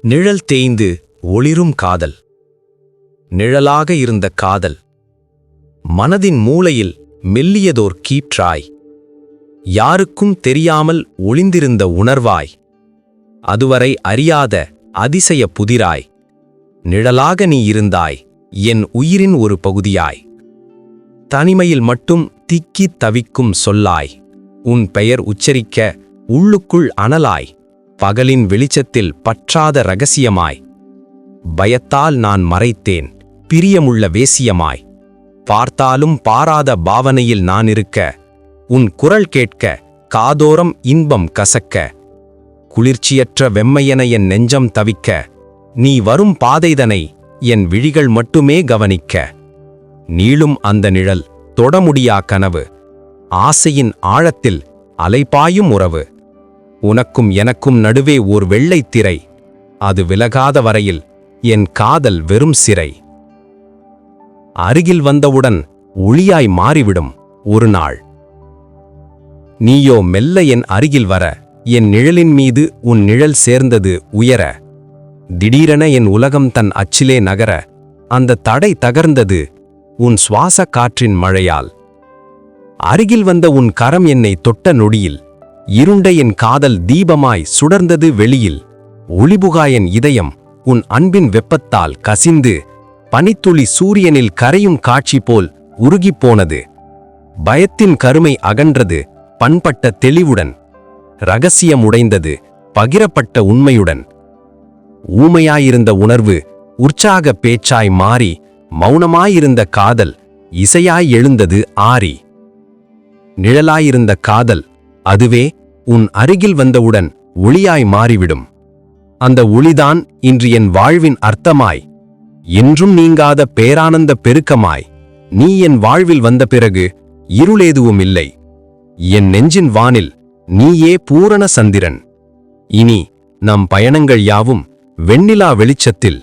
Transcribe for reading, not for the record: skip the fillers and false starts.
நிழல் தேய்ந்து ஒளிரும் காதல். நிழலாக இருந்த காதல் மனதின் மூலையில் மெல்லியதோர் கீற்றாய், யாருக்கும் தெரியாமல் ஒளிந்திருந்த உணர்வாய், அதுவரை அறியாத அதிசய புதிராய், நிழலாக நீ இருந்தாய், என் உயிரின் ஒரு பகுதியாய். தனிமையில் மட்டும் திக்கித் தவிக்கும் சொல்லாய், உன் பெயர் உச்சரிக்க உள்ளுக்குள் அனலாய், பகலின் வெளிச்சத்தில் பற்றாத இரகசியமாய். பயத்தால் நான் மறைத்தேன் பிரியமுள்ள வேசியமாய், பார்த்தாலும் பாராத பாவனையில் நான் இருக்க, உன் குரல் கேட்க காதோரம் இன்பம் கசக்க, குளிர்ச்சியற்ற வெம்மையென என் நெஞ்சம் தவிக்க, நீ வரும் பாதைதனை என் விழிகள் மட்டுமே கவனிக்க. நீளும் அந்த நிழல் தொடமுடியா கனவு, ஆசையின் ஆழத்தில் அலைபாயும் உறவு. உனக்கும் எனக்கும் நடுவே ஓர் வெள்ளைத் திரை, அது விலகாத வரையில் என் காதல் வெறும் சிறை. அருகில் வந்தவுடன் ஒளியாய் மாறிவிடும் ஒரு நாள். நீயோ மெல்ல என் அருகில் வர, என் நிழலின் மீது உன் நிழல் சேர்ந்தது உயர. திடீரென என் உலகம் தன் அச்சிலே நகர, அந்த தடை தகர்ந்தது உன் சுவாச காற்றின் மழையால். அருகில் வந்த உன் கரம் என்னை தொட்ட நொடியில், இருண்ட என் காதல் தீபமாய் சுடர்ந்தது வெளியில். ஒளிபுகாயன் இதயம் உன் அன்பின் வெப்பத்தால் கசிந்து, பனித்துளி சூரியனில் கரையும் காட்சி போல் உருகிப்போனது. பயத்தின் கருமை அகன்றது பண்பட்ட தெளிவுடன், இரகசியம் உடைந்தது பகிரப்பட்ட உண்மையுடன். ஊமையாயிருந்த உணர்வு உற்சாக பேச்சாய் மாறி, மௌனமாயிருந்த காதல் இசையாய் எழுந்தது ஆரி. நிழலாயிருந்த காதல் அதுவே உன் அருகில் வந்தவுடன் ஒளியாய் மாறிவிடும். அந்த ஒளிதான் இன்று என் வாழ்வின் அர்த்தமாய், என்றும் நீங்காத பேரானந்த பெருக்கமாய். நீ என் வாழ்வில் வந்த பிறகு இருளேதுவும் இல்லை, என் நெஞ்சின் வானில் நீயே பூரண சந்திரன். இனி நம் பயணங்கள் யாவும் வெண்ணிலா வெளிச்சத்தில்.